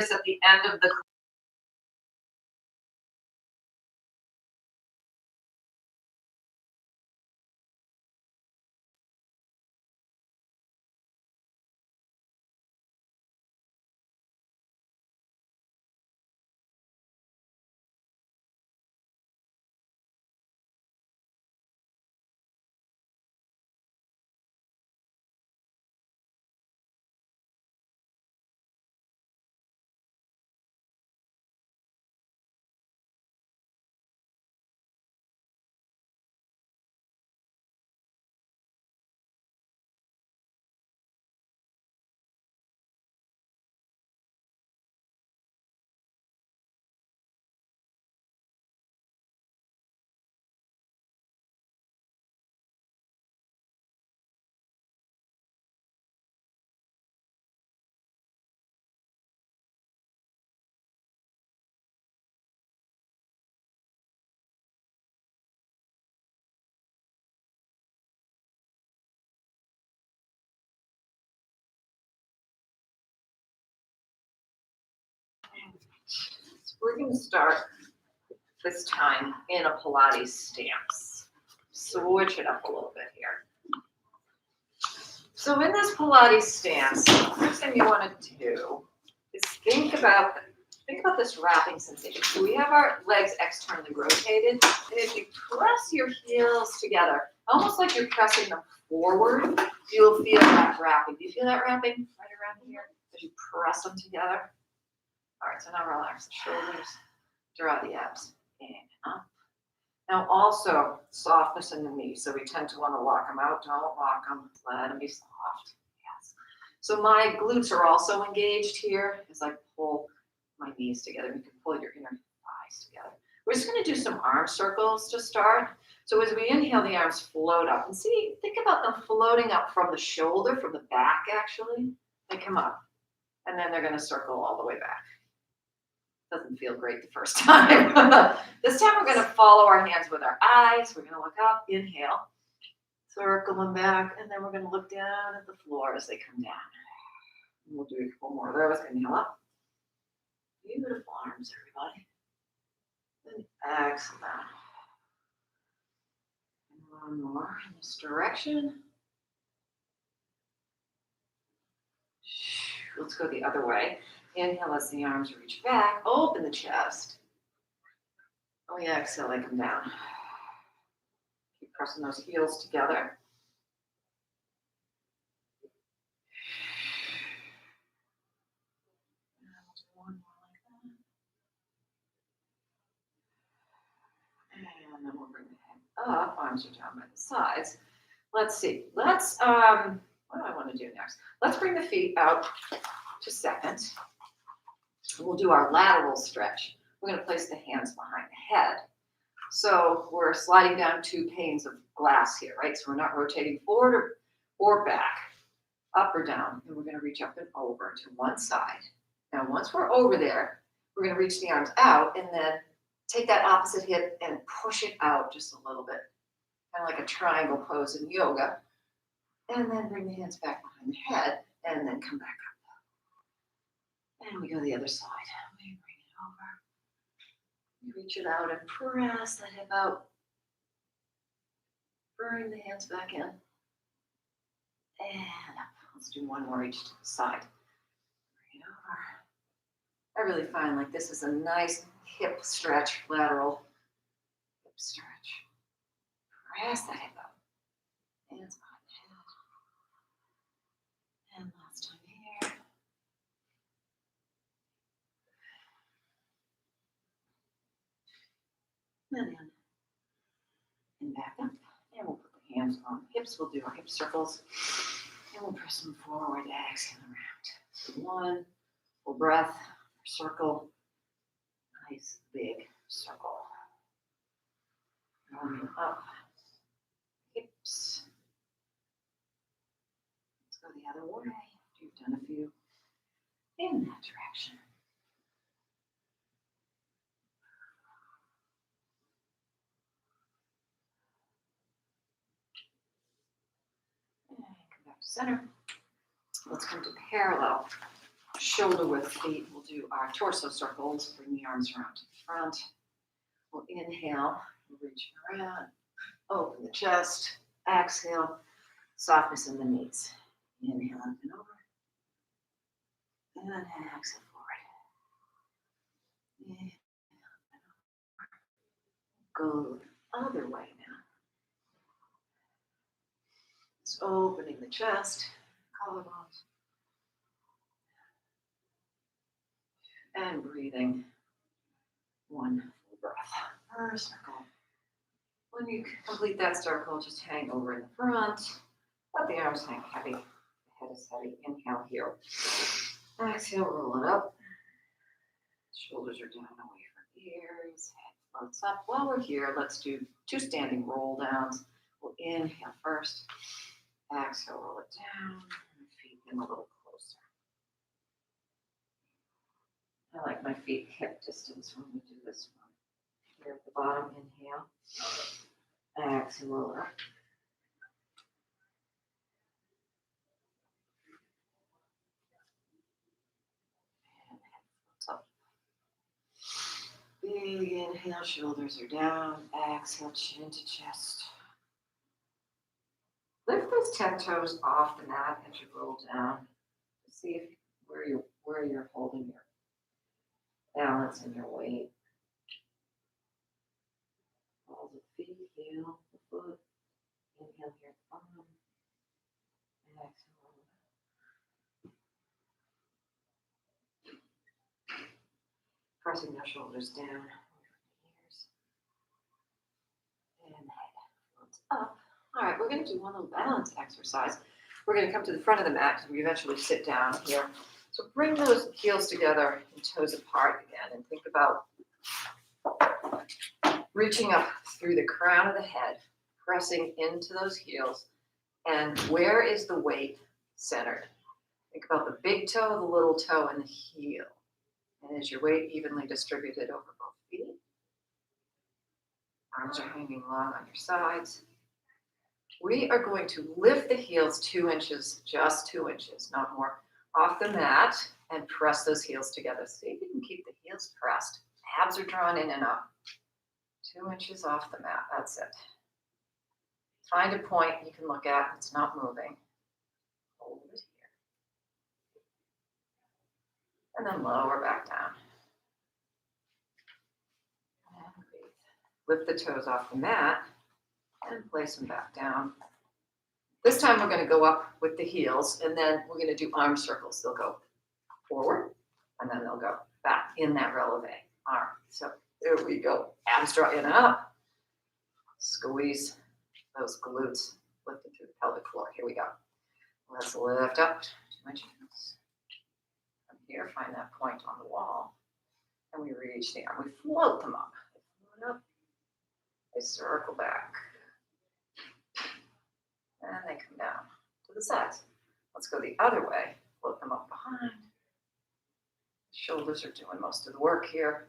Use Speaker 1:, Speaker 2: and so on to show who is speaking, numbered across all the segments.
Speaker 1: At the end of the we're going to start this time in a Pilates stance. Switch it up a little bit here. So in this Pilates stance, the first thing you want to do is think about this wrapping sensation. So we have our legs externally rotated, and if you press your heels together, almost like you're pressing them forward, you'll feel that wrapping. Do you feel that wrapping right around here as you press them together? All right, so now relax the shoulders, draw the abs in and up. Now also softness in the knees. So we tend to want to lock them out. Don't lock them. Let them be soft. Yes. So my glutes are also engaged here as I pull my knees together. You can pull your inner thighs together. We're just going to do some arm circles to start. So as we inhale, the arms float up. And see, think about them floating up from the shoulder, from the back actually. They come up. And then they're going to circle all the way back. Doesn't feel great the first time. This time we're going to follow our hands with our eyes. We're going to look up, inhale, circle them back, and then we're going to look down at the floor as they come down. And we'll do a couple more of those. Inhale up. Beautiful arms, everybody. Then exhale down. And one more in this direction. Let's go the other way. Inhale as the arms reach back, open the chest. Oh yeah, exhale, they come down. Keep pressing those heels together. And we'll do one more like that. And then we'll bring the head up, arms are down by the sides. Let's see, what do I want to do next? Let's bring the feet out to second. We'll do our lateral stretch. We're going to place the hands behind the head. So we're sliding down 2 panes of glass here, right? So we're not rotating forward or back, up or down. And we're going to reach up and over to one side. Now, once we're over there, we're going to reach the arms out and then take that opposite hip and push it out just a little bit, kind of like a triangle pose in yoga. And then bring the hands back behind the head and then come back up. And we go to the other side. We bring it over. You reach it out and press that hip out. Bring the hands back in. And up. Let's do one more each to the side. Bring it over. I really find like this is a nice hip stretch, lateral hip stretch. Press that hip out. Hands behind the head. And last time here. And in. And back up. And we'll put the hands on the hips. We'll do our hip circles. And we'll press them forward, exhale around. So one, full breath, circle. Nice big circle. Rolling up. Hips. Let's go the other way. You've done a few in that direction. And come back to center. Let's come to parallel. shoulder width feet. We'll do our torso circles. Bring the arms around to the front. We'll inhale, reach around, open the chest. Exhale, softness in the knees. Inhale up and over. And exhale forward. Inhale up and over. Go the other way now. Just opening the chest, collarbones. And breathing one full breath per circle. When you complete that circle, just hang over in the front. Let the arms hang heavy. The head is heavy. Inhale here. Exhale, roll it up. Shoulders are down away from ears. Head floats up. While we're here, let's do 2 standing roll downs. We'll inhale first. Exhale, roll it down. And feet in a little closer. I like my feet hip distance when we do this one. Here at the bottom, inhale. Exhale, roll up. And head floats up. Big inhale, shoulders are down. Exhale, chin to chest. Lift those 10 toes off the mat as you roll down. See if where you're holding your balance and your weight. Balls of feet, heel, the foot. Inhale here at the bottom. And exhale. Pressing your shoulders down, ears. And head floats up. All right, we're going to do one little balance exercise. We're going to come to the front of the mat because we eventually sit down here. So bring those heels together and toes apart again, and think about reaching up through the crown of the head, pressing into those heels. And where is the weight centered? Think about the big toe, the little toe, and the heel. And is your weight evenly distributed over both feet? Arms are hanging long on your sides. We are going to lift the heels 2 inches, just 2 inches, not more, off the mat, and press those heels together. See if you can keep the heels pressed. Abs are drawn in and up. 2 inches off the mat, that's it. Find a point you can look at, it's not moving. Hold it here. And then lower back down. And breathe. Lift the toes off the mat and place them back down. This time we're going to go up with the heels, and then we're going to do arm circles. They'll go forward, and then they'll go back in that releve arm. So there we go. Abs draw in and up. Squeeze those glutes, lift it through the pelvic floor. Here we go. Let's lift up 2 inches. From here, find that point on the wall, and we reach the arm. We float them up. They float up. They circle back. And they come down to the sides. Let's go the other way. Float them up behind. Shoulders are doing most of the work here.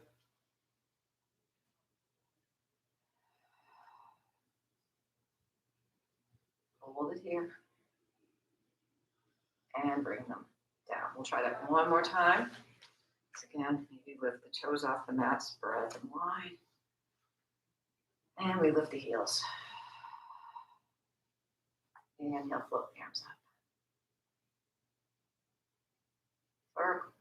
Speaker 1: Hold it here. And bring them down. We'll try that one more time. So again, maybe lift the toes off the mat, spread them wide. And we lift the heels. Inhale, float the arms up. Circle.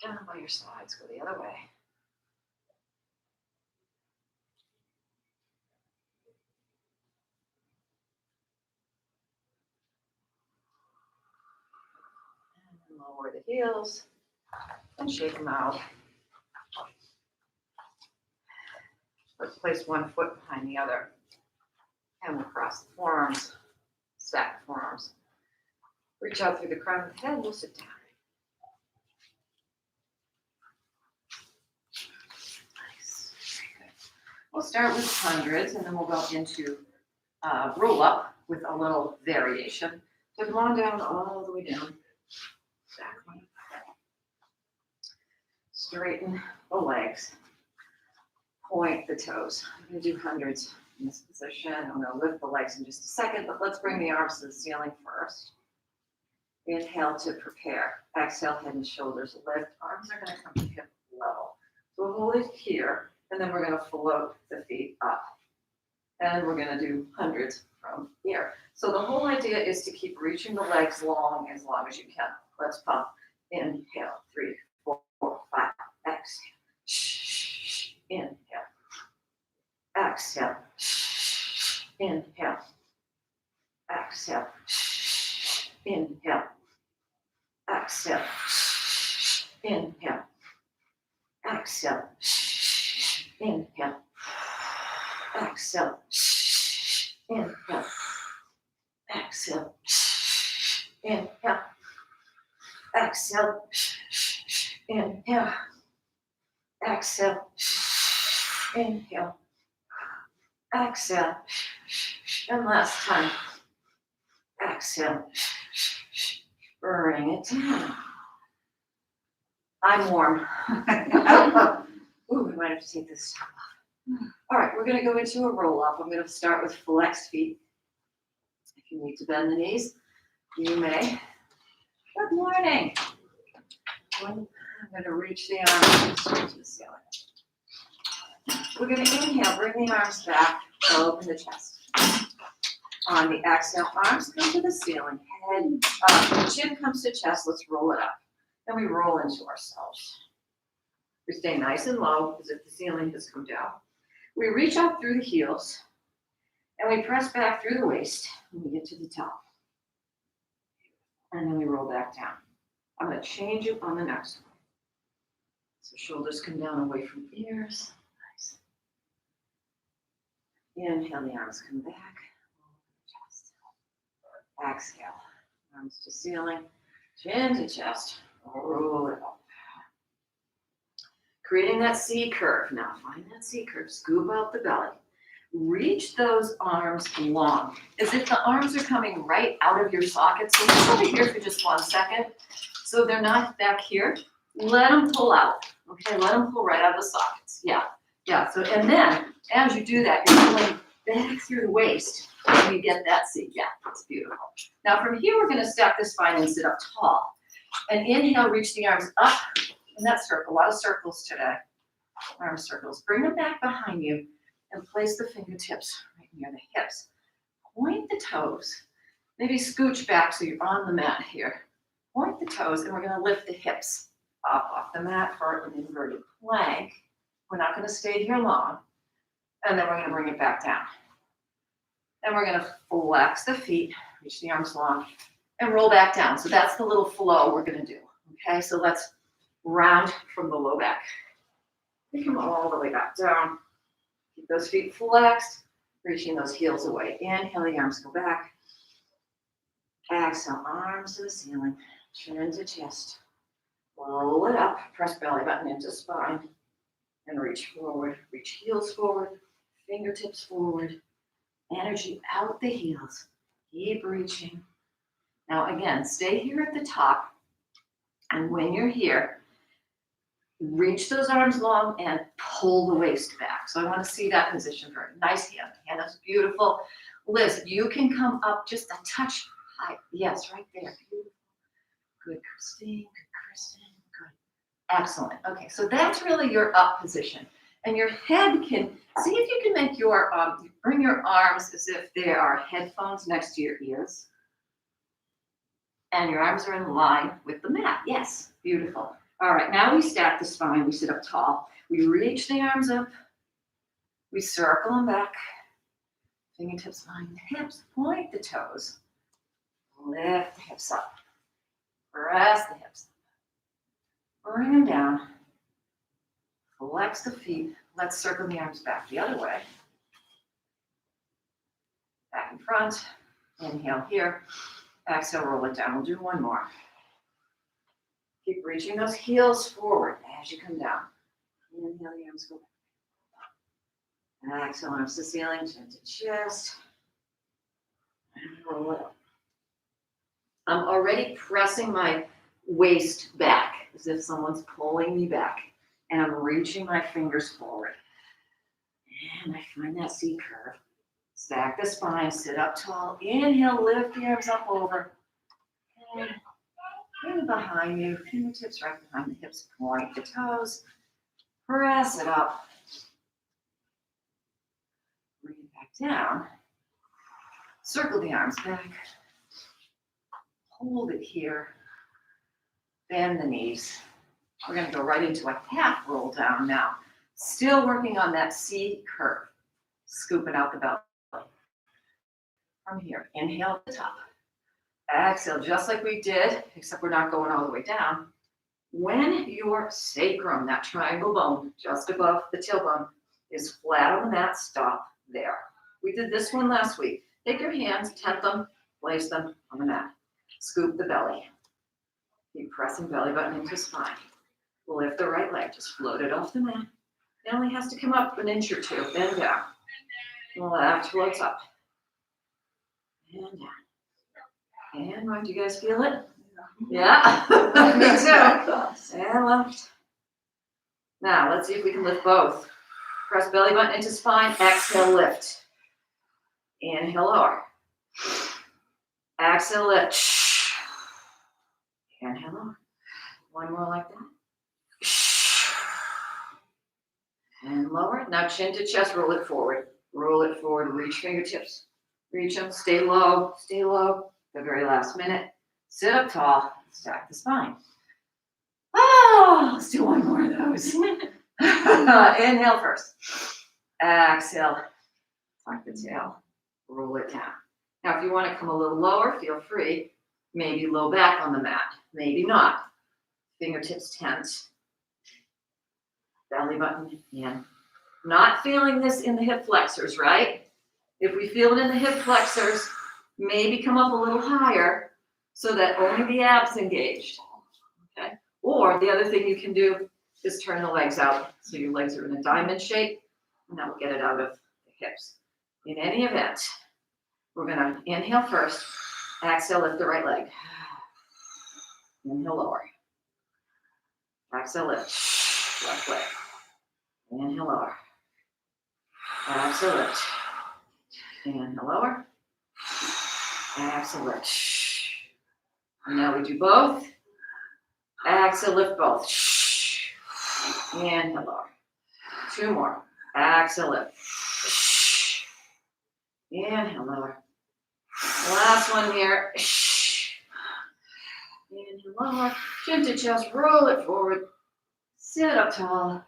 Speaker 1: Down by your sides, go the other way. And lower the heels and shake them out. Let's place one foot behind the other. And we'll cross the forearms, stack the forearms. Reach out through the crown of the head, we'll sit down. Nice. Very good. We'll start with hundreds, and then we'll go into roll up with a little variation. So come on down, all the way down. Stack one. Straighten the legs. Point the toes. I'm going to do hundreds in this position. I'm going to lift the legs in just a second, but let's bring the arms to the ceiling first. Inhale to prepare. Exhale, head and shoulders lift. Arms are going to come to hip level. So we'll hold it here, and then we're going to float the feet up. And we're going to do hundreds from here. So the whole idea is to keep reaching the legs long as you can. Let's pump. Inhale, 3, 4, 5. Exhale. Shh. Inhale. Exhale. Shh. Inhale. Exhale. Shh. Inhale. Exhale. Shh. Inhale. Exhale. Shh. Inhale. Exhale. Inhale. Exhale. Inhale. Exhale. Inhale. Exhale. Inhale. Exhale. And last time. Exhale. Bring it down. I'm warm. Ooh, we might have to take this top off. All right, we're going to go into a roll up. I'm going to start with flexed feet. If you need to bend the knees, you may. Good morning. I'm going to reach the arms to the ceiling. We're going to inhale, bring the arms back, open the chest. On the exhale, arms come to the ceiling, head up, chin comes to chest. Let's roll it up. And we roll into ourselves. We stay nice and low as if the ceiling has come down. We reach out through the heels, and we press back through the waist when we get to the top. And then we roll back down. I'm going to change it on the next one. So shoulders come down away from ears. Nice. Inhale, the arms come back. Chest. Exhale, arms to ceiling, chin to chest. Roll it up. Creating that C curve. Now find that C curve. Scoop out the belly. Reach those arms long, as if the arms are coming right out of your socket. So let's hold it here for just 1 second. So they're not back here. Let them pull out. Okay, let them pull right out of the sockets. Yeah. So, and then as you do that, you're pulling back through the waist. And you get that C. Yeah, that's beautiful. Now from here, we're going to stack the spine and sit up tall. And inhale, reach the arms up in that circle. A lot of circles today. Arm circles. Bring them back behind you and place the fingertips right near the hips. Point the toes. Maybe scooch back so you're on the mat here. Point the toes, and we're going to lift the hips up off the mat for an inverted plank. We're not going to stay here long. And then we're going to bring it back down. And we're going to flex the feet, reach the arms long, and roll back down. So that's the little flow we're going to do. Okay, so let's round from the low back. We come all the way back down. Keep those feet flexed, reaching those heels away. Inhale, the arms go back. Exhale, arms to the ceiling, chin to chest. Roll it up, press belly button into spine, and reach forward. Reach heels forward, fingertips forward. Energy out the heels. Keep reaching. Now again, stay here at the top. And when you're here, reach those arms long and pull the waist back. So I want to see that position for a nice hand. Hand is beautiful. Liz, you can come up just a touch high. Yes, right there. Beautiful. Good, Christine. Good, Kristen. Good. Excellent. Okay, so that's really your up position. And your head can, see if you can make your, bring your arms as if they are headphones next to your ears. And your arms are in line with the mat. Yes, beautiful. All right, now we stack the spine. We sit up tall. We reach the arms up. We circle them back. Fingertips behind the hips. Point the toes. Lift the hips up. Press the hips. Bring them down. Flex the feet. Let's circle the arms back the other way. Back in front. Inhale here. Exhale, roll it down. We'll do one more. Keep reaching those heels forward as you come down. Inhale, the arms go back. Exhale, arms to ceiling, chin to chest. And roll it up. I'm already pressing my waist back as if someone's pulling me back. And I'm reaching my fingers forward. And I find that C curve. Stack the spine, sit up tall. Inhale, lift the arms up over. And in behind you, fingertips right behind the hips, point the toes, press it up, bring it back down, circle the arms back, hold it here, bend the knees. We're going to go right into a half roll down now. Still working on that C curve, scooping out the belly. From here, inhale at the top. Exhale, just like we did, except we're not going all the way down. When your sacrum, that triangle bone just above the tailbone, is flat on the mat, stop there. We did this one last week. Take your hands, tent them, place them on the mat. Scoop the belly. Keep pressing belly button into spine. Lift the right leg, just float it off the mat. It only has to come up an inch or two, then down. Left floats up. And down. And right, do you guys feel it? Yeah, me too. And left. Now, let's see if we can lift both. Press belly button into spine, exhale, lift. Inhale, lower. Exhale, lift. Inhale, lower. One more like that. And lower. Now, chin to chest, roll it forward. Roll it forward, reach fingertips. Reach them, stay low, stay low. The very last minute. Sit up tall, stack the spine. Oh, let's do one more of those. Inhale first. Exhale. Tuck the tail. Roll it down. Now, if you want to come a little lower, feel free. Maybe low back on the mat. Maybe not. Fingertips tense. Belly button in. Not feeling this in the hip flexors, right? If we feel it in the hip flexors, maybe come up a little higher so that only the abs engaged. Okay? Or the other thing you can do is turn the legs out so your legs are in a diamond shape, and that will get it out of the hips. In any event, we're going to inhale first, exhale, lift the right leg. Inhale, lower. Exhale, lift. Left leg. Inhale, lower. Exhale, lift. Inhale, lower. Exhale, lift. And now we do both. Exhale, lift both. Inhale, lower. Two more. Exhale, lift. Inhale, lower. Last one here. Inhale, lower. Chin to chest, roll it forward. Sit up tall.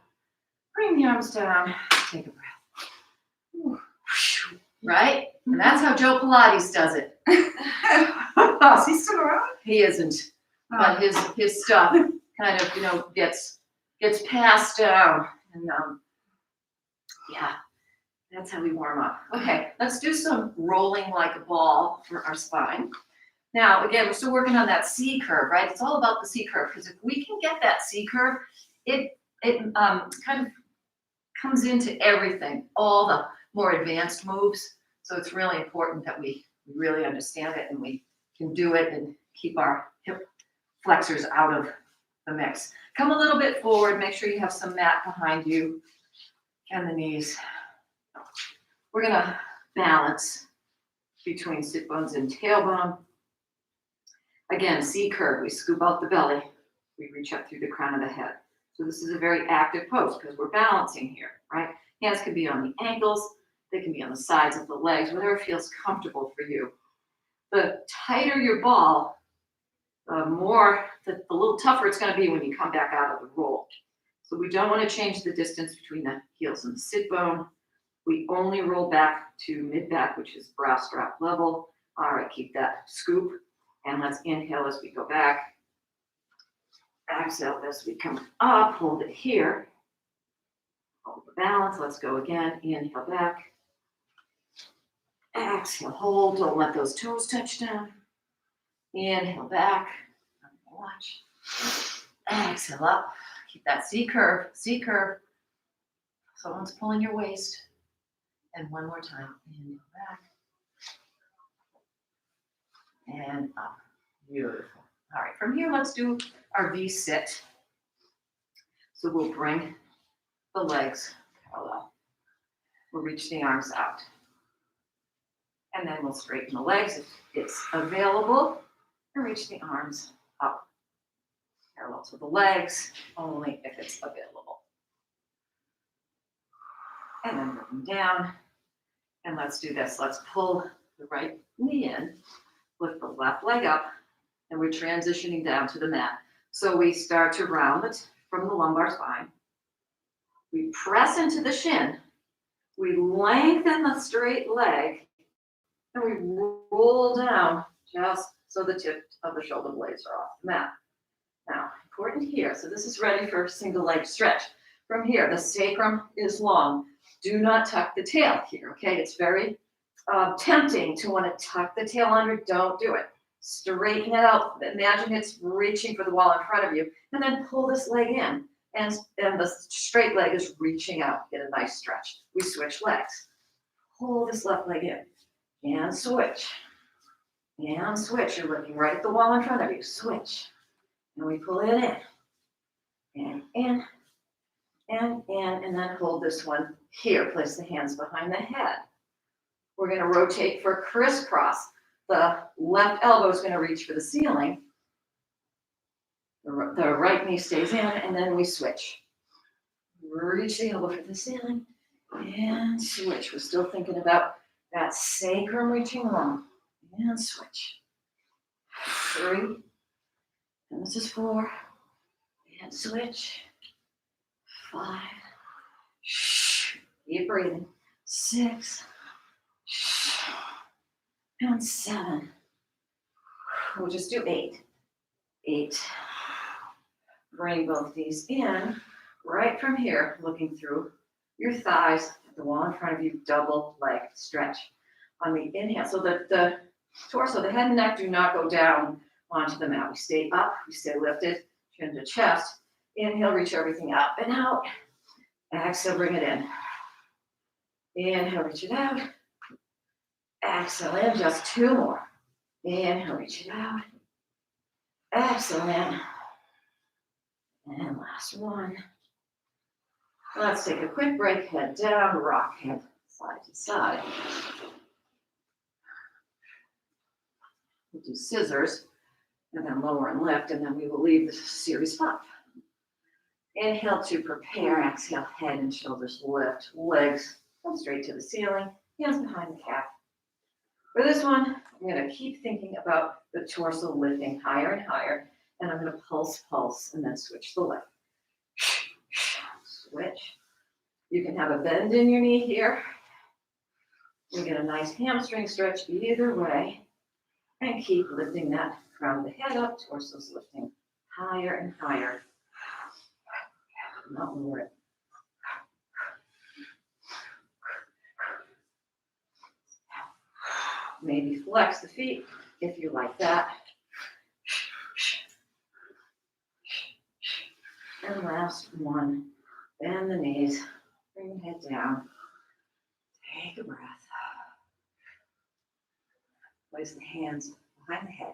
Speaker 1: Bring the arms down. Take a breath. Right? And that's how Joe Pilates does it.
Speaker 2: Is he still around?
Speaker 1: He isn't. But his stuff kind of, gets passed down. And yeah, that's how we warm up. Okay, let's do some rolling like a ball for our spine. Now, again, we're still working on that C curve, right? It's all about the C curve, because if we can get that C curve, it kind of comes into everything, all the more advanced moves. So it's really important that we really understand it and we can do it and keep our hip flexors out of the mix. Come a little bit forward. Make sure you have some mat behind you and the knees. We're going to balance between sit bones and tailbone. Again, C curve. We scoop out the belly. We reach up through the crown of the head. So this is a very active pose because we're balancing here, right? Hands can be on the ankles. They can be on the sides of the legs, whatever feels comfortable for you. The tighter your ball, the little tougher it's going to be when you come back out of the roll. So we don't want to change the distance between the heels and the sit bone. We only roll back to mid-back, which is bra strap level. All right, keep that scoop. And let's inhale as we go back. Exhale as we come up. Hold it here. Hold the balance. Let's go again. Inhale back. Exhale, hold. Don't let those toes touch down. Inhale back. Watch. Exhale up. Keep that C curve. C curve. Someone's pulling your waist. And one more time. Inhale back. And up. Beautiful. All right, from here, let's do our V sit. So we'll bring the legs parallel. We'll reach the arms out. And then we'll straighten the legs if it's available and reach the arms up Pull to the legs, only if it's available. And then bring them down. And let's do this. Let's pull the right knee in, lift the left leg up, and we're transitioning down to the mat. So we start to round it from the lumbar spine. We press into the shin. We lengthen the straight leg, and we roll down just so the tip of the shoulder blades are off the mat. Now, important here, so this is ready for a single leg stretch. From here, the sacrum is long. Do not tuck the tail here, okay? It's very tempting to want to tuck the tail under. Don't do it. Straighten it out. Imagine it's reaching for the wall in front of you, and then pull this leg in, and the straight leg is reaching out. Get a nice stretch. We switch legs. Pull this left leg in, and switch. And switch. You're looking right at the wall in front of you. Switch. And we pull it in, and then hold this one here. Place the hands behind the head. We're going to rotate for crisscross. The left elbow is going to reach for the ceiling. The right knee stays in, and then we switch. Reach the elbow for the ceiling, and switch. We're still thinking about that sacrum reaching along, and switch. 3, and this is 4, and switch. 5, keep breathing. 6, and 7. We'll just do 8. 8. Bring both knees in, right from here, looking through your thighs at the wall in front of you, double leg stretch. On the inhale, so that the torso, the head and neck do not go down onto the mat. We stay up, we stay lifted, chin to chest. Inhale, reach everything up and out. Exhale, bring it in. Inhale, reach it out. Exhale in, just 2 more. Inhale, reach it out. Exhale in. And last one. Let's take a quick break, head down, rock head side to side. We'll do scissors, and then lower and lift, and then we will leave the series 5. Inhale to prepare, exhale, head and shoulders lift, legs come straight to the ceiling, hands behind the calf. For this one, I'm going to keep thinking about the torso lifting higher and higher, and I'm going to pulse, and then switch the leg. Switch. You can have a bend in your knee here. You get a nice hamstring stretch either way, and keep lifting that crown of the head up, torso's lifting higher and higher. Not lower it. Maybe flex the feet if you like that. And last one, bend the knees, bring the head down, take a breath. Place the hands behind the head.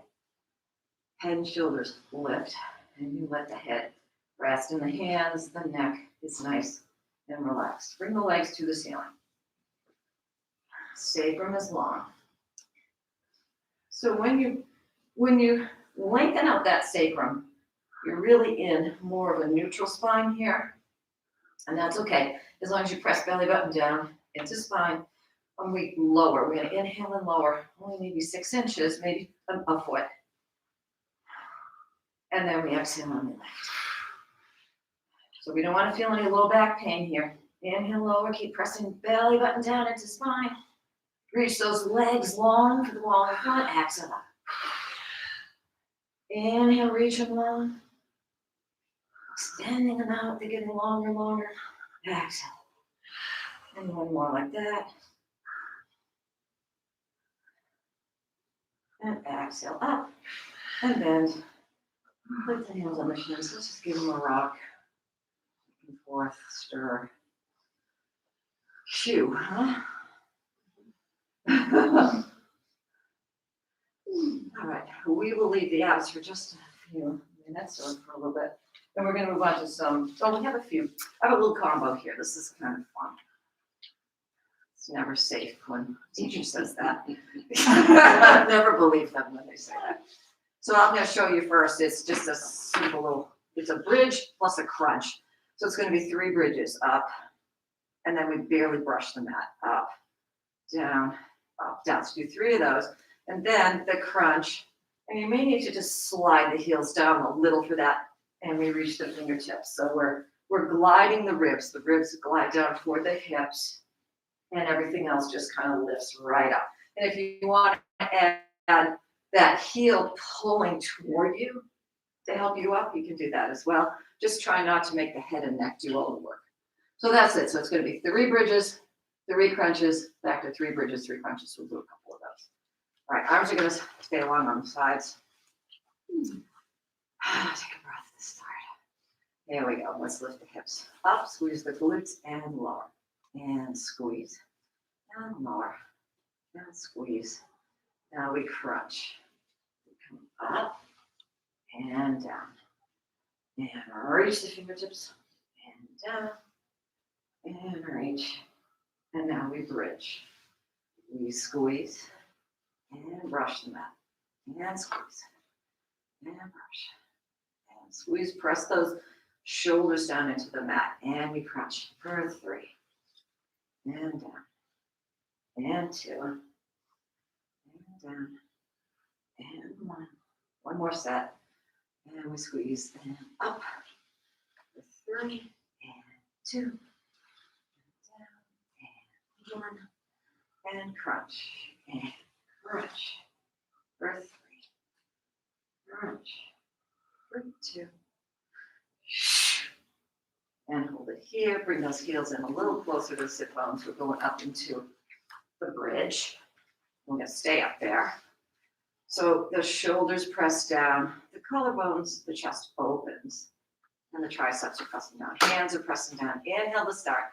Speaker 1: Head and shoulders lift, and you let the head rest in the hands. The neck is nice and relaxed. Bring the legs to the ceiling. Sacrum is long. So when you lengthen out that sacrum, you're really in more of a neutral spine here, and that's okay as long as you press belly button down into spine. And we lower. We're going to inhale and lower, only maybe 6 inches, maybe a foot, and then we exhale on the left. So we don't want to feel any low back pain here. Inhale, lower, keep pressing belly button down into spine. Reach those legs long for the wall in front. Exhale up. Inhale, reach them long. Extending them out. They're getting longer and longer. Exhale. And one more like that. And exhale up. And bend. Put the hands on the shins. Let's just give them a rock. Back and forth. Stir. Shoo, huh? All right, we will leave the abs for just a few minutes or for a little bit. Then we're going to move on to some, we have a few. I have a little combo here. This is kind of fun. It's never safe when a teacher says that. Never believe them when they say that. So I'm going to show you first. It's just a simple little it's a bridge plus a crunch. So it's going to be 3 bridges up, and then we barely brush the mat. Up, down, up, down. So do 3 of those, and then the crunch. And you may need to just slide the heels down a little for that, and we reach the fingertips. So we're gliding the ribs. The ribs glide down toward the hips, and everything else just kind of lifts right up. And if you want to add that heel pulling toward you to help you up, you can do that as well. Just try not to make the head and neck do all the work. So that's it. So it's going to be 3 bridges, 3 crunches, back to 3 bridges, 3 crunches. We'll do a couple of those. All right, arms are going to stay along on the sides. Take a breath to start. There we go. Let's lift the hips up, squeeze the glutes, and lower. And squeeze. And lower. And squeeze. Now we crunch. We come up and down. And reach the fingertips. And down. And reach. And now we bridge. We squeeze. And brush the mat. And squeeze. And brush. And squeeze. Press those shoulders down into the mat. And we crunch for 3. And down. And 2. And down. And 1. One more set. And we squeeze. And up. For 3. And 2. And down. And 1. And crunch. And crunch. For 3. Crunch. For 2. And hold it here. Bring those heels in a little closer to the sit bones. We're going up into the bridge. We're going to stay up there. So the shoulders press down, the collarbones, the chest opens, and the triceps are pressing down. Hands are pressing down. Inhale to start.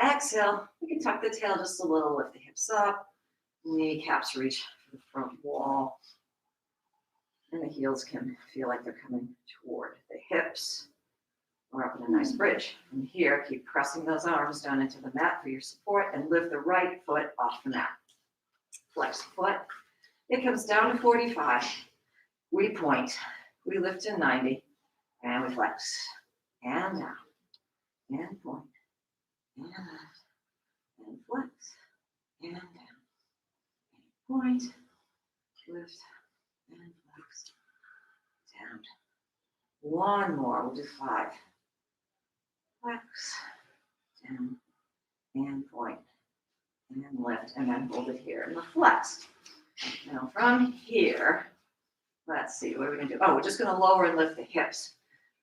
Speaker 1: Exhale. We can tuck the tail just a little, lift the hips up. Kneecaps reach for the front wall. And the heels can feel like they're coming toward the hips. We're up in a nice bridge. From here, keep pressing those arms down into the mat for your support and lift the right foot off the mat. Flex the foot. It comes down to 45. We point. We lift to 90. And we flex. And down. And point. And lift. And flex. And down. And point. Lift. And flex. Down. One more. We'll do 5. Flex. Down. And point. And lift. And then hold it here in the flex. Now from here, let's see, what are we going to do? Oh, we're just going to lower and lift the hips.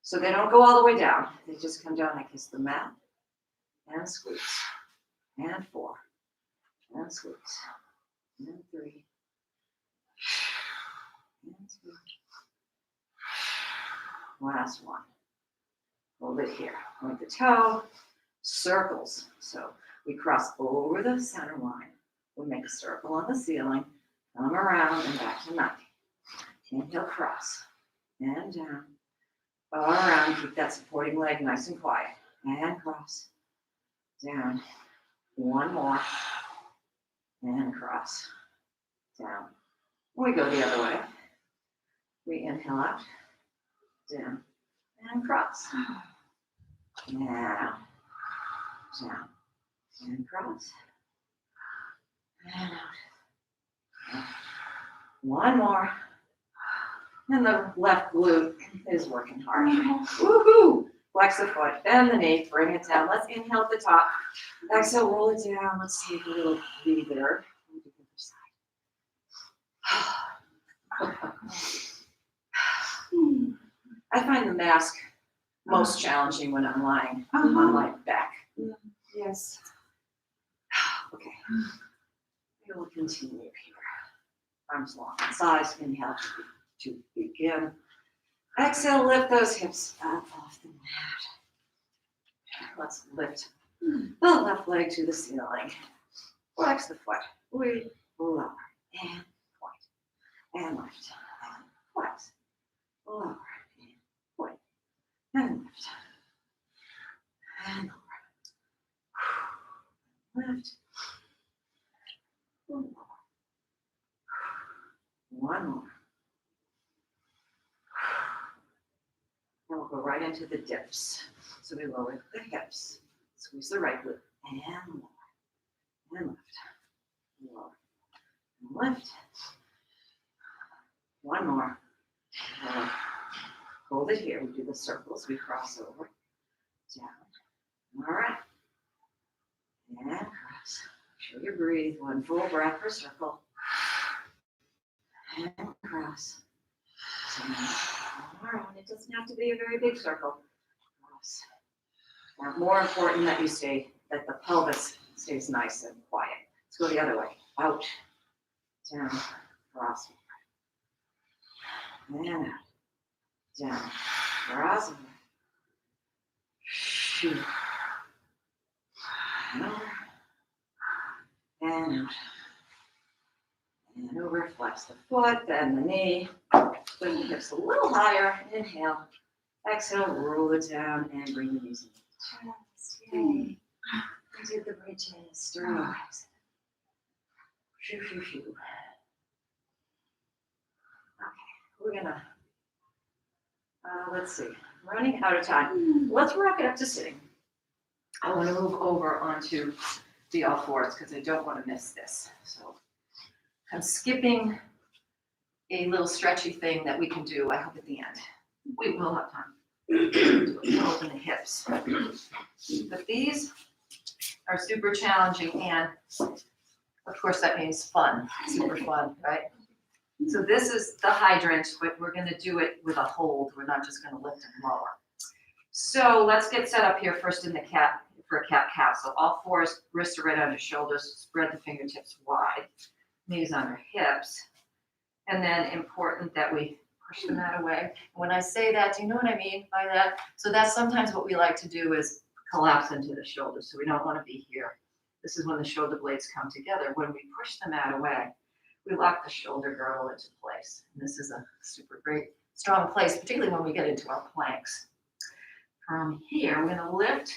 Speaker 1: So they don't go all the way down. They just come down like kiss the mat. And squeeze. And 4. And squeeze. And 3. And 2. Last one. Hold it here. Point the toe. Circles. So we cross over the center line. We make a circle on the ceiling. Come around and back to 90. Inhale, cross. And down. All around. Keep that supporting leg nice and quiet. And cross. Down. One more. And cross. Down. We go the other way. We inhale out. Down. And cross. Now. Down. And cross. And out. One more. And the left glute is working hard. Woohoo! Flex the foot, bend the knee, bring it down. Let's inhale at the top. Exhale, roll it down. Let's take a little breather. I find the mask most challenging when I'm lying on my back.
Speaker 2: Yes.
Speaker 1: Okay. We will continue here. Arms long on sides. Inhale to begin. Exhale, lift those hips up off the mat. Let's lift the left leg to the ceiling. Flex the foot. We lower and point and lift and flex. Lower and point and lift and lower. Lift. Lower. One more. we'll go right into the dips. So we lower the hips, squeeze the right glute, and lower, and lift, lower, and lift. One more. Lower. Hold it here. We do the circles. We cross over, down. All right. And cross. Sure you breathe. One full breath per circle. And cross. All right. It doesn't have to be a very big circle. Cross. Now, more important that that the pelvis stays nice and quiet. Let's go the other way. Out, down, cross. And out, down, cross. Shoot. And over. And out. And over. Flex the foot, bend the knee. Bring the hips a little higher. Inhale. Exhale, roll it down and bring the knees in. Chest, yay. We did the bridges. Sternum. Shoo, shoo, shoo. Okay, we're gonna, let's see, running out of time. Let's wrap it up to sitting. I want to move over onto the all fours because I don't want to miss this. So I'm skipping a little stretchy thing that we can do, I hope, at the end. We will have time to open the hips. But these are super challenging, and of course that means fun, super fun, right? So this is the hydrant, but we're gonna do it with a hold. We're not just gonna lift and lower. So let's get set up here first in the cat, for a cat-cow. So all fours, wrists are right under shoulders, spread the fingertips wide, knees under hips. And then important that we push the mat away. When I say that, do you know what I mean by that? So that's sometimes what we like to do is collapse into the shoulders. So we don't want to be here. This is when the shoulder blades come together. When we push the mat away, we lock the shoulder girdle into place. And this is a super great, strong place, particularly when we get into our planks. From here, I'm going to lift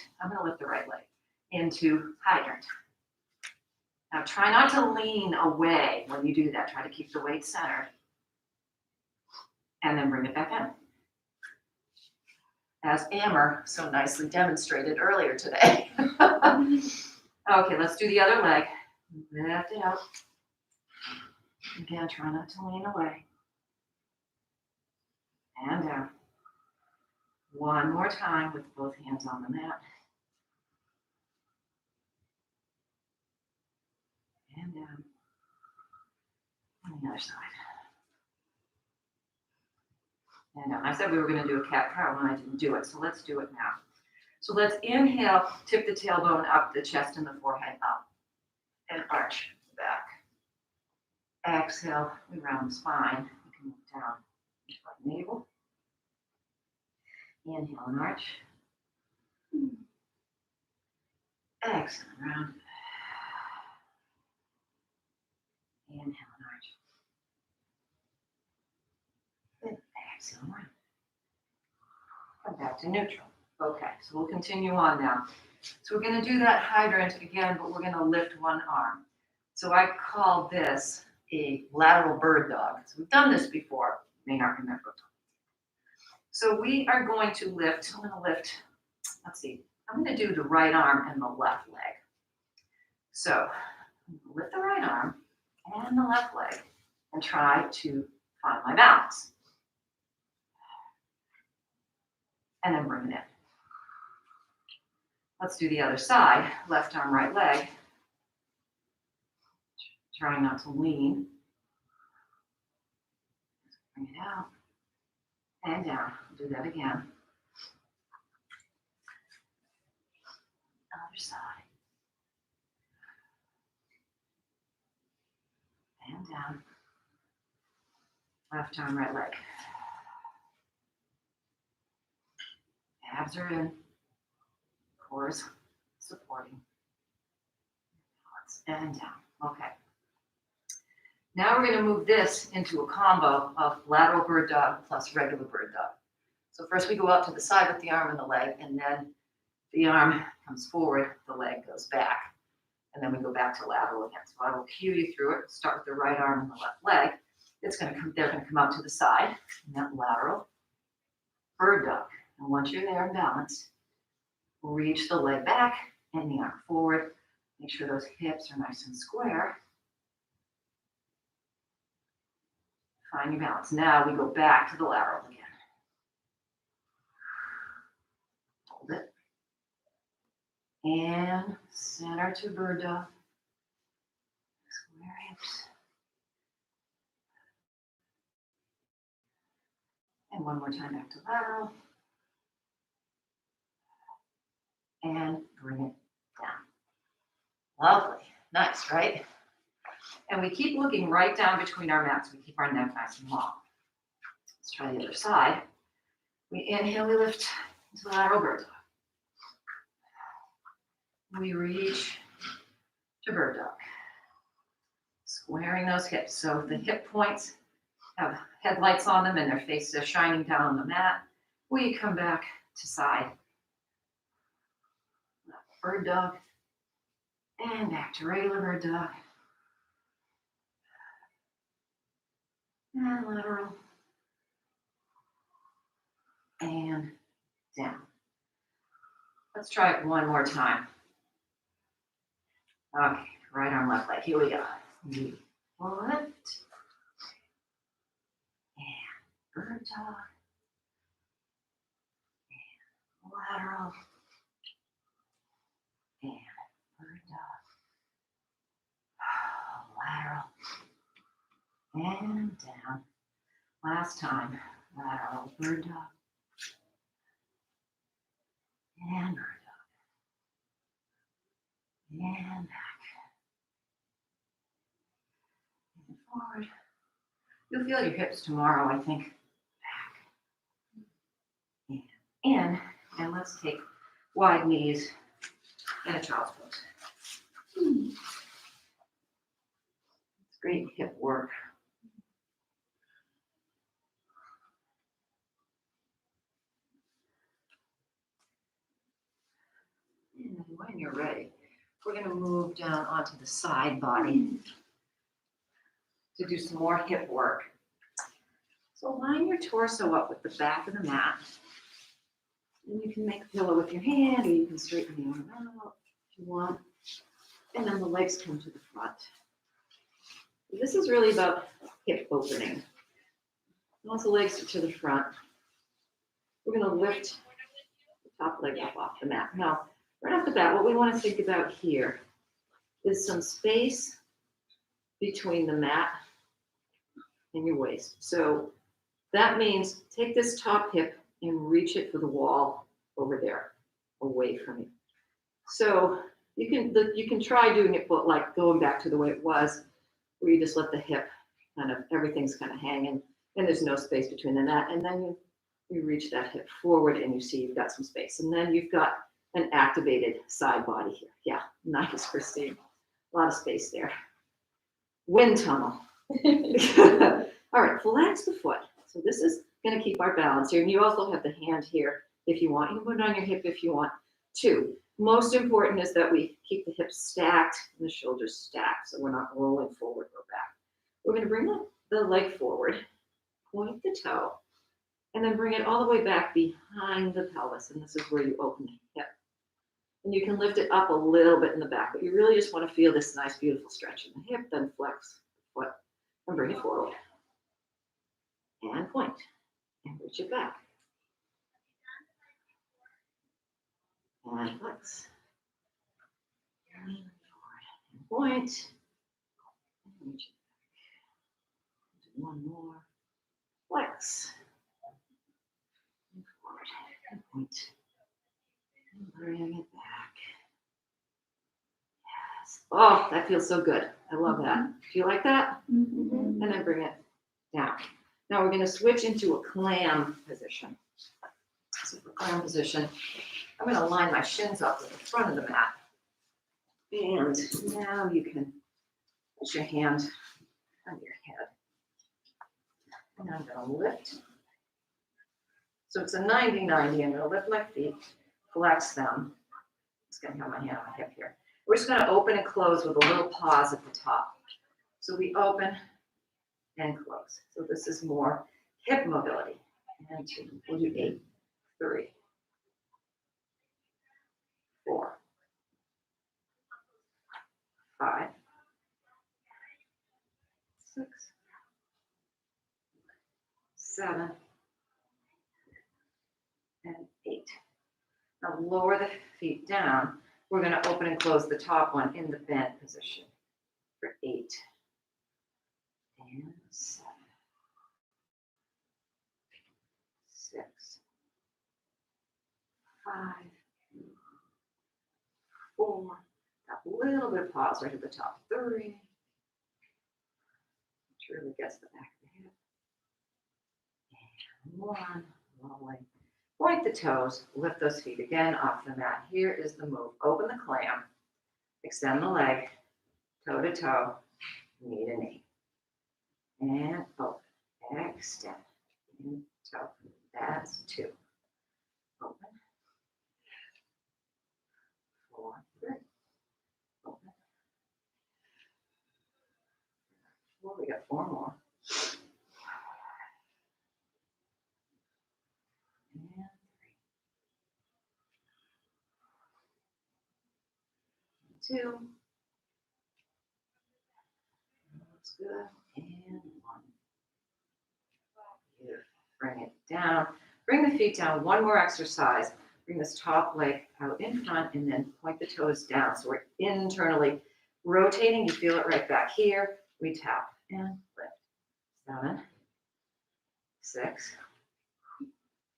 Speaker 1: the right leg into hydrant. Now try not to lean away when you do that. Try to keep the weight centered. And then bring it back in. As Amber so nicely demonstrated earlier today. Okay, let's do the other leg. Lift it out. Again, try not to lean away. And down. One more time with both hands on the mat. And down. On the other side. And down. I said we were going to do a cat-cow and I didn't do it, so let's do it now. So let's inhale, tip the tailbone up, the chest and the forehead up, and arch the back. Exhale, we round the spine. We can move down into our navel. Inhale and arch. Exhale and round. Inhale and arch. And exhale and round. Come back to neutral. Okay, so we'll continue on now. So we're going to do that hydrant again, but we're going to lift one arm. So I call this a lateral bird dog. So we've done this before. You may not remember. So we are going to lift, I'm going to lift, let's see, I'm going to do the right arm and the left leg. So I'm going to lift the right arm and the left leg and try to find my balance. And then bring it in. Let's do the other side, left arm, right leg. Trying not to lean. Bring it out and down. Do that again. Other side. And down. Left arm, right leg. Abs are in. Core is supporting. And down. Okay. Now we're going to move this into a combo of lateral bird dog plus regular bird dog. So first we go out to the side with the arm and the leg, and then the arm comes forward, the leg goes back, and then we go back to lateral again. So I will cue you through it. Start with the right arm and the left leg. They're going to come out to the side, and that lateral bird dog. And once you're there and balanced, reach the leg back and the arm forward. Make sure those hips are nice and square. Find your balance. Now we go back to the lateral again. Hold it. And center to bird dog. Square hips. And one more time back to lateral. And bring it down. Lovely. Nice, right? And we keep looking right down between our mats. We keep our neck nice and long. Let's try the other side. We inhale, we lift into lateral bird dog. We reach to bird dog. Squaring those hips. So the hip points have headlights on them and their faces are shining down on the mat. We come back to side. Bird dog. And back to regular bird dog. And lateral. And down. Let's try it one more time. Okay, right arm, left leg. Here we go. Lift. And bird dog. And lateral. And bird dog. Lateral. And down. Last time. Lateral bird dog. And bird dog. And back. And forward. You'll feel your hips tomorrow, I think. Back. And in. And let's take wide knees and a child's pose. It's great hip work. And when you're ready, we're going to move down onto the side body to do some more hip work. So line your torso up with the back of the mat. And you can make a pillow with your hand, or you can straighten the arm out if you want. And then the legs come to the front. This is really about hip opening. Once the legs are to the front, we're going to lift the top leg up off the mat. Now, right off the bat, what we want to think about here is some space between the mat and your waist. So that means take this top hip and reach it for the wall over there, away from you. So you can try doing it, but like going back to the way it was, where you just let the hip everything's kind of hanging, and there's no space between the mat, and then you reach that hip forward, and you see you've got some space, and then you've got an activated side body here. Yeah, nice, Christine. A lot of space there. Wind tunnel. All right, flex the foot. So this is going to keep our balance here. And you also have the hand here if you want. You can put it on your hip if you want to. Most important is that we keep the hips stacked and the shoulders stacked so we're not rolling forward or back. We're going to bring the leg forward, point the toe, and then bring it all the way back behind the pelvis. And this is where you open the hip. And you can lift it up a little bit in the back, but you really just want to feel this nice, beautiful stretch in the hip, then flex the foot and bring it forward. And point. And reach it back. And flex. And forward. And point. And reach it back. One more. Flex. And forward. And point. And bring it back. Yes. Oh, that feels so good. I love that. Do you like that? Mm-hmm. And then bring it down. Now we're going to switch into a clam position. So for clam position, I'm going to line my shins up with the front of the mat. And now you can put your hand on your head. And I'm going to lift. So it's a 90-90. I'm going to lift my feet, flex them. I'm just going to have my hand on my hip here. We're just going to open and close with a little pause at the top. So we open and close. So this is more hip mobility. And 2, we'll do 8, 3, 7, and 8. Now lower the feet down. We're going to open and close the top one in the bent position for 8 and 7, 6, 5, 4. That little bit of pause right at the top. 3. Which really gets the back of the hip. And 1. Rolling. Point the toes. Lift those feet again off the mat. Here is the move. Open the clam. Extend the leg. Toe to toe. Knee to knee. And open. Extend. And toe. That's 2. Open. 4, 3. Open. 4. We got 4 more. And 3. 2. Looks good. And 1. Beautiful. Bring it down. Bring the feet down. One more exercise. Bring this top leg out in front and then point the toes down. So we're internally rotating. You feel it right back here. We tap and lift. 7, 6,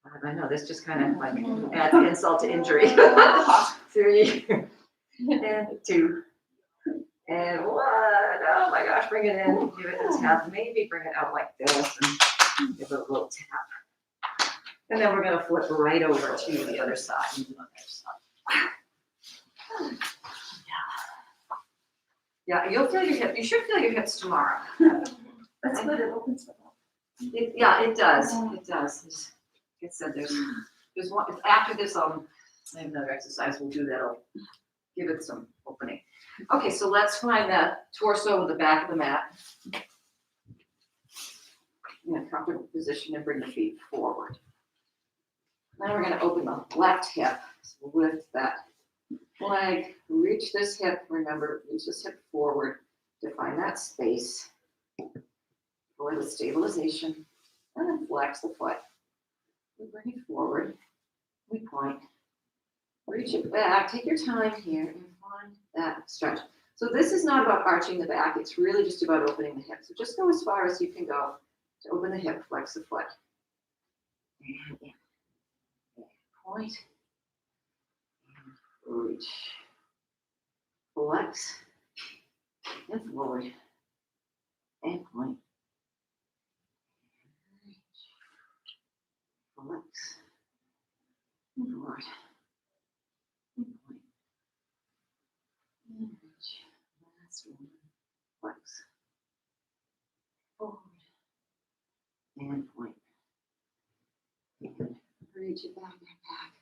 Speaker 1: 5. I know this just kind of like adds insult to injury. 3 and 2 and 1. Oh my gosh, bring it in. Give it a tap. Maybe bring it out like this and give it a little tap. And then we're going to flip right over to the other side. Yeah, you'll feel your hip. You should feel your hips tomorrow.
Speaker 2: That's good. It opens it up.
Speaker 1: Yeah, it does. It does. Like I said, there's one. After this, I have another exercise. We'll do that. I'll give it some opening. Okay, so let's find the torso in the back of the mat. In a comfortable position and bring the feet forward. Now we're going to open the left hip. So we'll lift that leg, reach this hip. Remember, reach this hip forward to find that space for the stabilization. And then flex the foot. We bring it forward. We point. Reach it back. Take your time here and find that stretch. So this is not about arching the back. It's really just about opening the hip. So just go as far as you can go to open the hip, flex the foot. And in. And point. And reach. Flex. And forward. And point. Reach. Flex. And forward. And point. And reach. Last one. Flex. Forward. And point. And reach it back, back.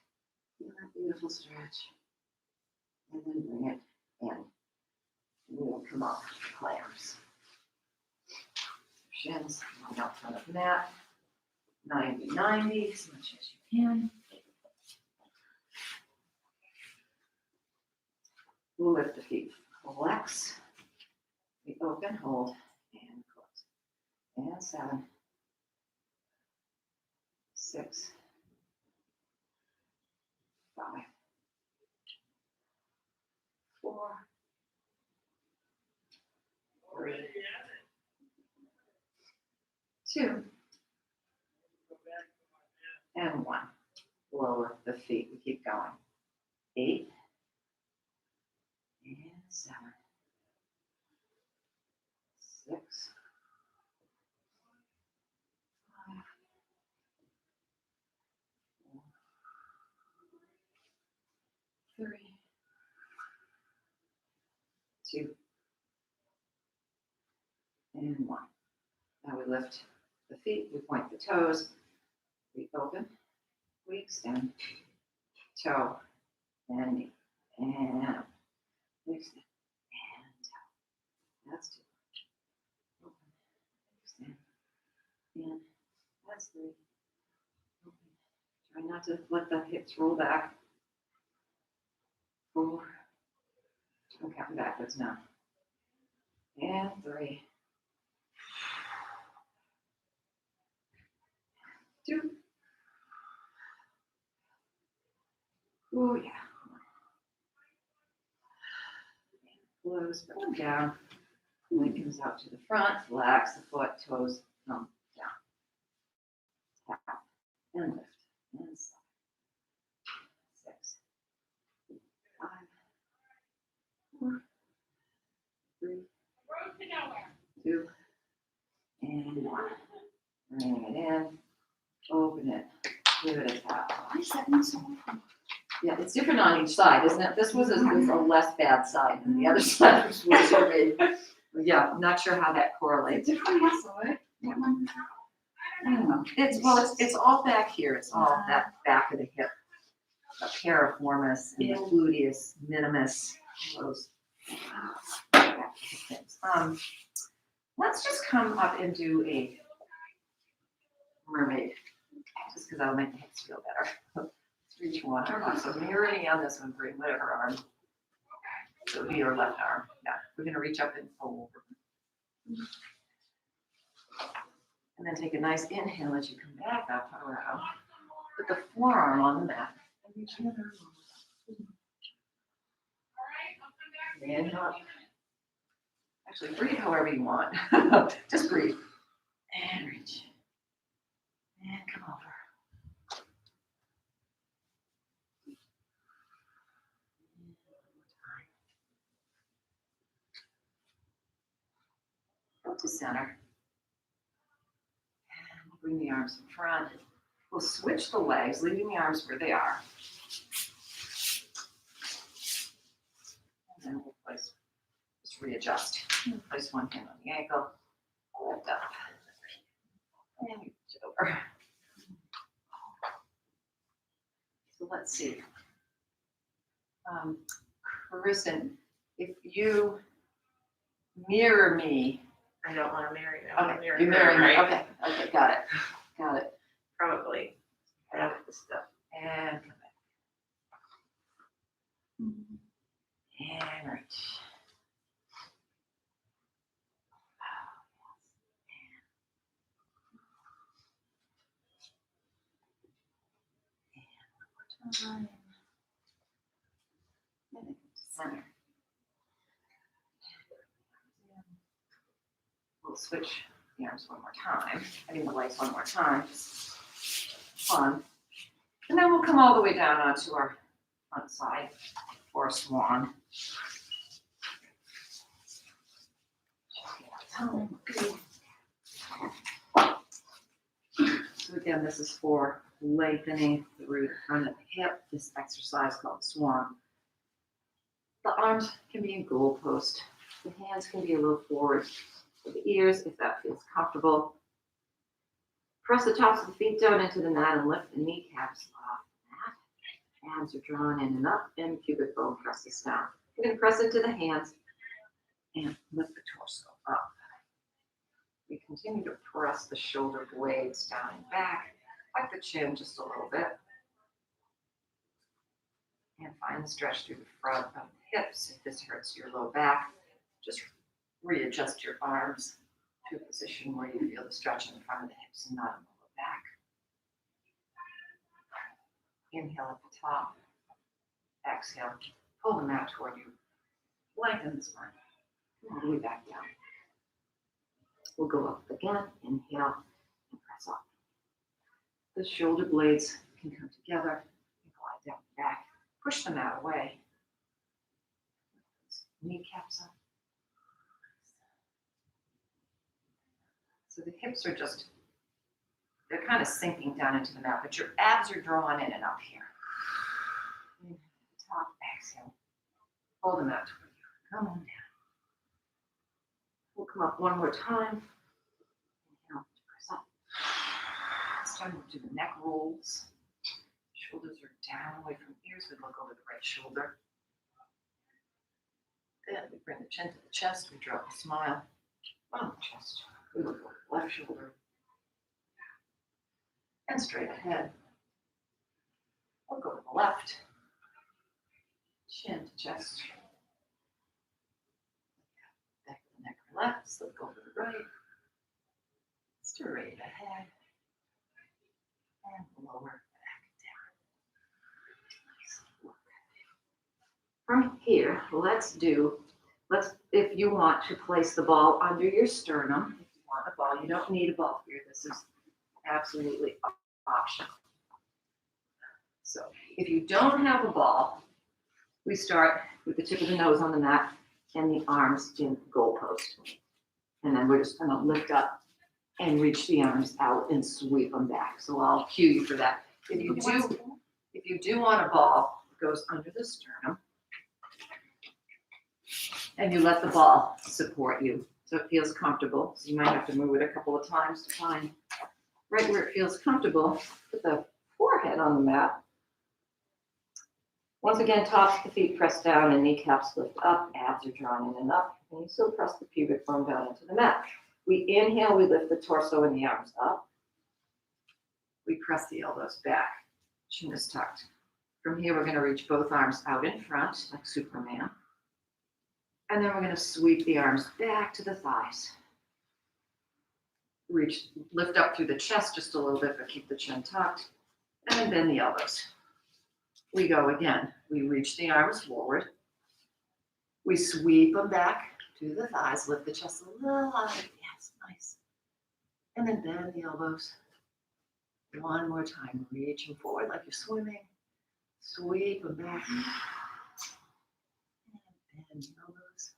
Speaker 1: Feel that beautiful stretch. And then bring it in. We'll come up, clams. Shins, line out front of the mat. 90-90, as much as you can. We'll lift the feet. Flex. We open, hold, and close. And 7, 6, 5, 4, 3, 2, and 1. Lower the feet. We keep going. 8, and 7, 6, 5, 4, 3, 2, and 1. Now we lift the feet, we point the toes, we open, we extend, toe, and knee, and up, we extend, and toe. That's 2. Open, extend, and that's 3. Open. Try not to let the hips roll back. 4. I'm counting backwards now. And 3. 2. Oh, yeah. Close, bring them down. Leg comes out to the front, relax the foot, toes come down. Tap and lift and slide. 6, 5, 4, 3, 2, and 1. Bring it in, open it, give it a tap.
Speaker 2: Why is that one so often?
Speaker 1: Yeah, it's different on each side, isn't it? This was a less bad side than the other side, which was surveyed. Yeah, I'm not sure how that correlates.
Speaker 2: Different muscle, right? That one.
Speaker 1: I don't know. It's all back here. It's all that back of the hip. The piriformis and the gluteus minimus. Those back things. Let's just come up and do a mermaid, just because that'll make the hips feel better. Let's reach one arm. So when you're ready on this one, bring whatever arm. So it'll be your left arm. Yeah, we're gonna reach up and pull over. And then take a nice inhale as you come back up around. Put the forearm on the mat. And reach the other arm. Inhale up. Actually, breathe however you want. Just breathe. And reach. And come over. Go to center. And we'll bring the arms in front. We'll switch the legs, leaving the arms where they are. And then we'll place, just readjust. Place one hand on the ankle, lift up, and reach over. So let's see. Kristen, if you mirror me.
Speaker 3: I don't want to marry them.
Speaker 1: Okay, you mirror me. Okay, got it.
Speaker 3: Probably. I have this stuff.
Speaker 1: And come back. And reach. Time. And then to center. We'll switch the arms one more time. I mean the legs one more time. Fun. And then we'll come all the way down onto our front side for a swan. So again, this is for lengthening through the front of the hip, this exercise called swan. The arms can be in goalpost. The hands can be a little forward with the ears if that feels comfortable. Press the tops of the feet down into the mat and lift the kneecaps off the mat. Hands are drawn in and up, and pubic bone presses down. You're going to press into the hands and lift the torso up. We continue to press the shoulder blades down and back, like the chin just a little bit. And find the stretch through the front of the hips. If this hurts your low back, just readjust your arms to a position where you feel the stretch in the front of the hips and not in the low back. Inhale at the top. Exhale. Pull the mat toward you. Lengthen the spine. All the way back down. We'll go up again. Inhale and press up. The shoulder blades can come together and glide down the back. Push the mat away. Kneecaps up. So the hips are just, they're kind of sinking down into the mat, but your abs are drawn in and up here. Inhale at the top, exhale. Hold the mat toward you. Come on down. We'll come up one more time. Inhale, press up. This time we'll do the neck rolls. Shoulders are down away from ears. We look over the right shoulder. Then we bring the chin to the chest. We drop a smile on the chest. We look over the left shoulder. And straight ahead. Look over the left. Chin to chest. Back of the neck relax. Look over the right. Straight ahead. and lower back down. From here, if you want to place the ball under your sternum, if you want a ball, you don't need a ball here. This is absolutely optional. So if you don't have a ball, we start with the tip of the nose on the mat and the arms in goalpost. And then we're just gonna lift up and reach the arms out and sweep them back. So I'll cue you for that. If you do want a ball, it goes under the sternum. And you let the ball support you so it feels comfortable. So you might have to move it a couple of times to find right where it feels comfortable. Put the forehead on the mat. Once again, tops of the feet press down and kneecaps lift up, abs are drawn in and up, and you still press the pubic bone down into the mat. We inhale, we lift the torso and the arms up. We press the elbows back, chin is tucked. From here, we're going to reach both arms out in front, like Superman. And then we're going to sweep the arms back to the thighs. Lift up through the chest just a little bit, but keep the chin tucked. And then bend the elbows. We go again. We reach the arms forward. We sweep them back to the thighs, lift the chest a little higher. Yes, nice. And then bend the elbows. One more time. Reach them forward like you're swimming. Sweep them back. And bend the elbows.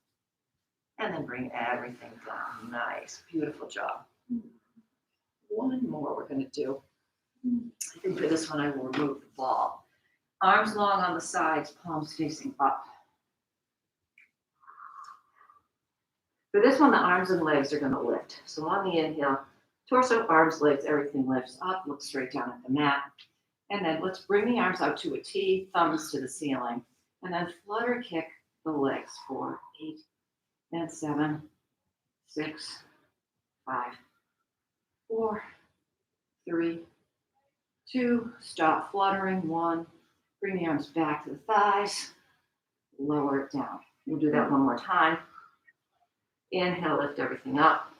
Speaker 1: And then bring everything down. Nice. Beautiful job. One more we're going to do. I think for this one, I will remove the ball. Arms long on the sides, palms facing up. For this one, the arms and legs are going to lift. So on the inhale, torso, arms, legs, everything lifts up. Look straight down at the mat. And then let's bring the arms out to a T, thumbs to the ceiling. And then flutter kick the legs for 8 and 7, 6, 5, 4, 3, 2. Stop fluttering. 1. Bring the arms back to the thighs. Lower it down. We'll do that one more time. Inhale, lift everything up.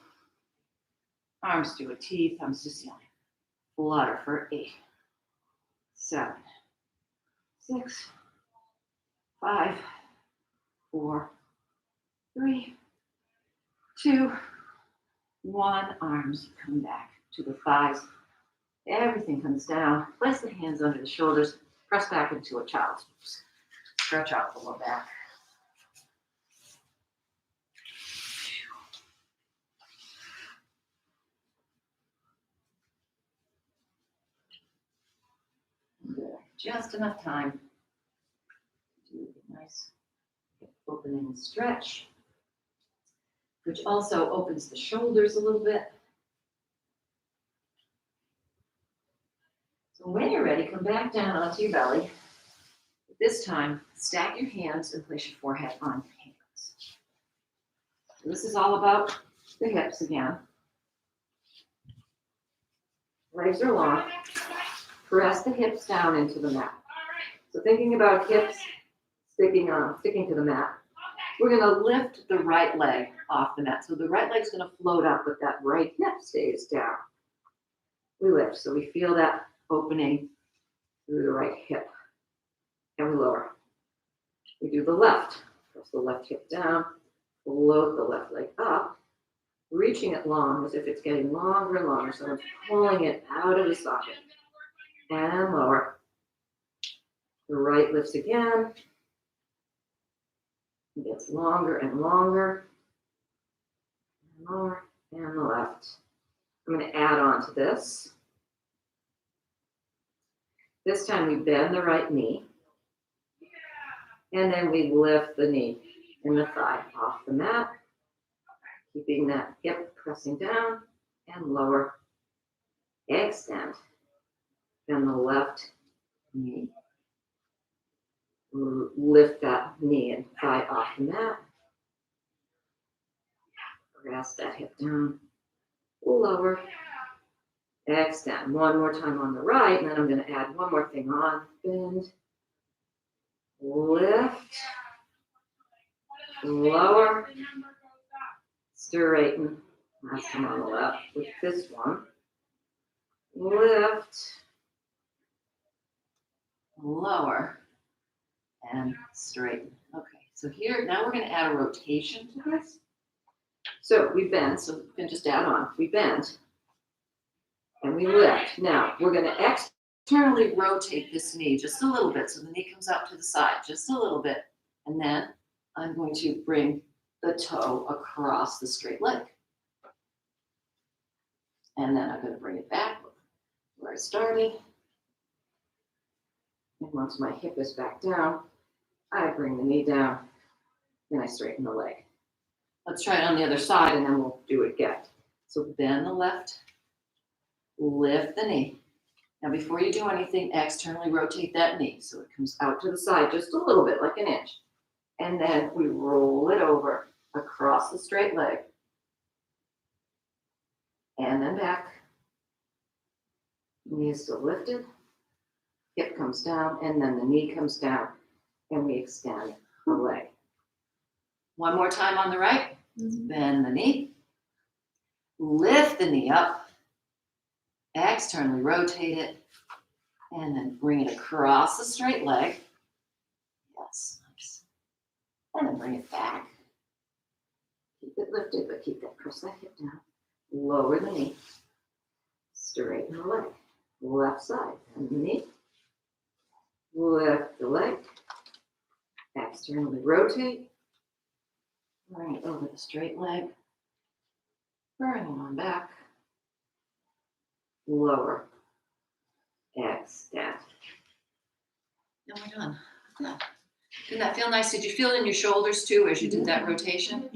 Speaker 1: Arms to a T, thumbs to ceiling. Flutter for 8, 7, 6, 5, 4, 3, 2, 1. Arms come back to the thighs. Everything comes down. Place the hands under the shoulders. Press back into a child's pose. Stretch out the lower back. Good. Just enough time to do a nice opening and stretch, which also opens the shoulders a little bit. So when you're ready, come back down onto your belly. This time, stack your hands and place your forehead on your hands. So this is all about the hips again. Legs are long. Press the hips down into the mat. So thinking about hips sticking to the mat, we're going to lift the right leg off the mat. So the right leg's going to float up, but that right hip stays down. We lift, so we feel that opening through the right hip. And we lower. We do the left. Press the left hip down, float the left leg up, reaching it long as if it's getting longer and longer. So I'm pulling it out of the socket. And lower. The right lifts again. It gets longer and longer. And lower. And the left. I'm going to add on to this. This time we bend the right knee. And then we lift the knee and the thigh off the mat. Keeping that hip pressing down and lower. Extend. And the left knee. Lift that knee and thigh off the mat. Press that hip down. Lower. Extend. One more time on the right, and then I'm going to add one more thing on. Bend. Lift. Lower. Straighten. Last time on the left with this one. Lift. lower, and straighten. Okay, so here, now we're gonna add a rotation to this. So we bend, so we can just add on. We bend, and we lift. Now, we're gonna externally rotate this knee just a little bit, so the knee comes out to the side, just a little bit. And then I'm going to bring the toe across the straight leg. And then I'm gonna bring it back where I started. And once my hip is back down, I bring the knee down and I straighten the leg. Let's try it on the other side and then we'll do it again. So bend the left, lift the knee. Now before you do anything, externally rotate that knee so it comes out to the side just a little bit, like an inch. And then we roll it over across the straight leg. And then back. Knee is still lifted. Hip comes down, and then the knee comes down, and we extend the leg. One more time on the right. Bend the knee. Lift the knee up. Externally rotate it. And then bring it across the straight leg. Yes, nice. And then bring it back. Keep it lifted, but press that hip down. Lower the knee. Straighten the leg. Left side. And the knee. Lift the leg. Externally rotate. Bring it over the straight leg. Bring it on back. Lower. Extend. And we're done. Yeah. Didn't that feel nice? Did you feel it in your shoulders too as you did that rotation?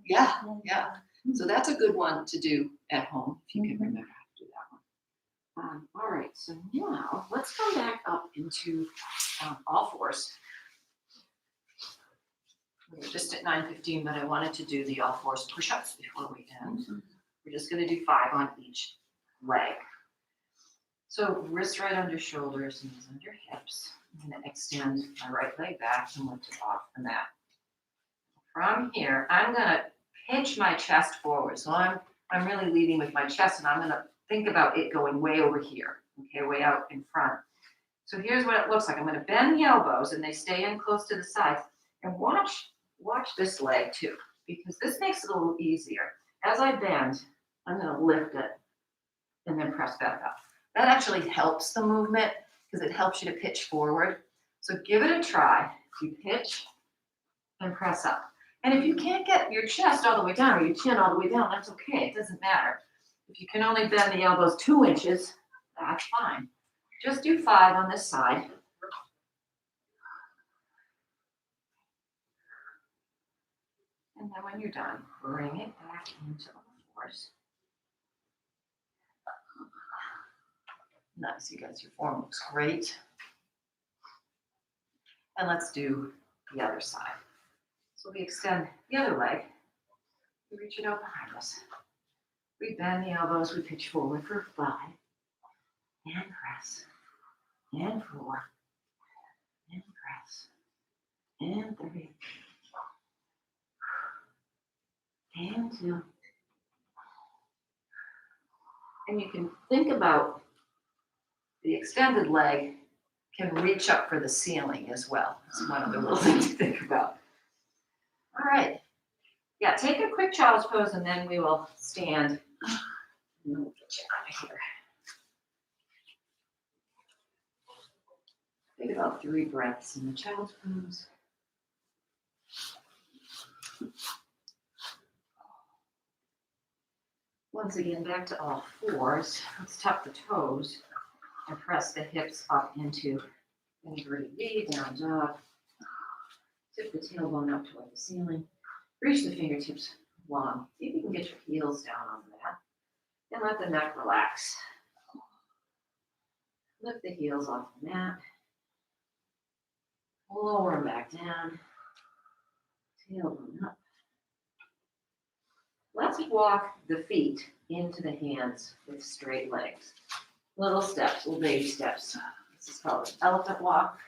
Speaker 1: Yeah, yeah. So that's a good one to do at home if you can remember how to do that one. All right, so now let's come back up into all fours. We're just at 9:15, but I wanted to do the all fours push-ups before we end. We're just going to do 5 on each leg. So wrists right under shoulders, knees under hips. I'm going to extend my right leg back and lift it off the mat. From here, I'm going to pinch my chest forward. So I'm really leading with my chest, and I'm going to think about it going way over here, okay, way out in front. So here's what it looks like. I'm going to bend the elbows, and they stay in close to the sides. And watch this leg too, because this makes it a little easier. As I bend, I'm going to lift it and then press back up. That actually helps the movement because it helps you to pitch forward. So give it a try. You pitch and press up. And if you can't get your chest all the way down or your chin all the way down, that's okay. It doesn't matter. If you can only bend the elbows 2 inches, that's fine. Just do 5 on this side. And then when you're done, bring it back into all fours. Nice, you guys, your form looks great. And let's do the other side. So we extend the other leg. We reach it out behind us. We bend the elbows, we pitch forward for 5. And press. And 4. And press. And 3. And 2. And you can think about the extended leg can reach up for the ceiling as well. That's one other little thing to think about. All right. Yeah, take a quick child's pose and then we will stand. And we'll get you out of here. Take about 3 breaths in the child's pose. Once again, back to all fours. Let's tuck the toes and press the hips up into inverted V, down dog. Tip the tailbone up toward the ceiling. Reach the fingertips long. See if you can get your heels down on the mat. And let the neck relax. Lift the heels off the mat. Lower them back down. Tailbone up. Let's walk the feet into the hands with straight legs. Little steps, little baby steps. This is called an elephant walk.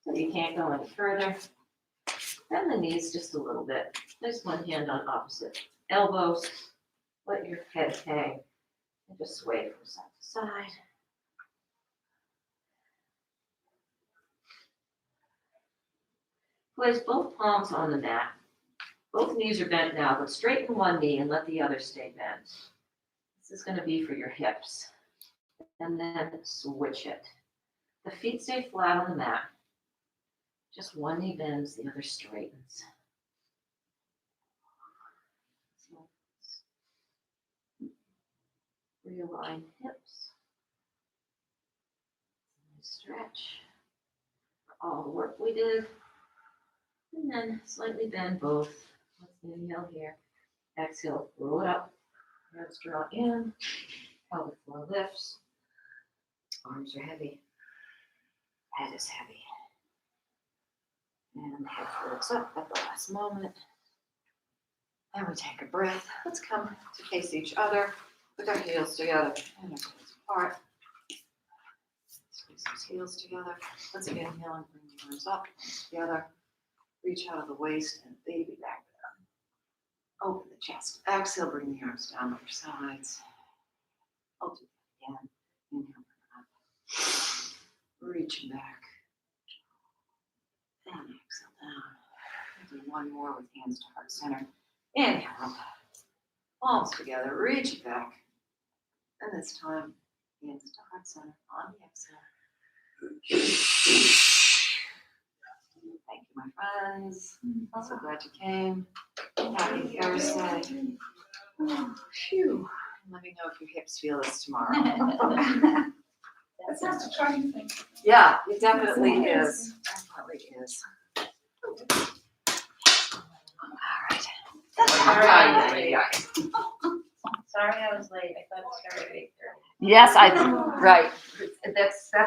Speaker 1: So you can't go any further. Bend the knees just a little bit. Place one hand on opposite elbows. Let your head hang and just sway from side to side.
Speaker 4: Place both palms on the mat. Both knees are bent now, but straighten one knee and let the other stay bent. This is going to be for your hips. And then switch it. The feet stay flat on the mat. Just one knee bends, the other straightens. Realign hips. Stretch. All the work we did. And then slightly bend both. Let's inhale here. Exhale, roll it up. Hands draw in. Pelvic floor lifts. Arms are heavy. Head is heavy. And the head floats up at the last moment. And we take a breath. Let's come to face each other with our heels together and our toes apart. Squeeze those heels together. Let's inhale and bring the arms up together. Reach out of the waist and baby back down. Open the chest. Exhale, bring the arms down to your sides. I'll do that again. Inhale, bring it up. Reaching back. And exhale down. We'll do one more with hands to heart center. Inhale up. Palms together. Reach it back. And this time, hands to heart center on the exhale. Thank you, my friends. I'm so glad you came. Happy Thursday. Phew. Let me know if your hips feel this tomorrow.
Speaker 2: That's not a trying thing.
Speaker 1: Yeah, it definitely is. Definitely is. All right.
Speaker 3: Sorry I was late. I thought it started at 8:30.
Speaker 1: Yes, right. That's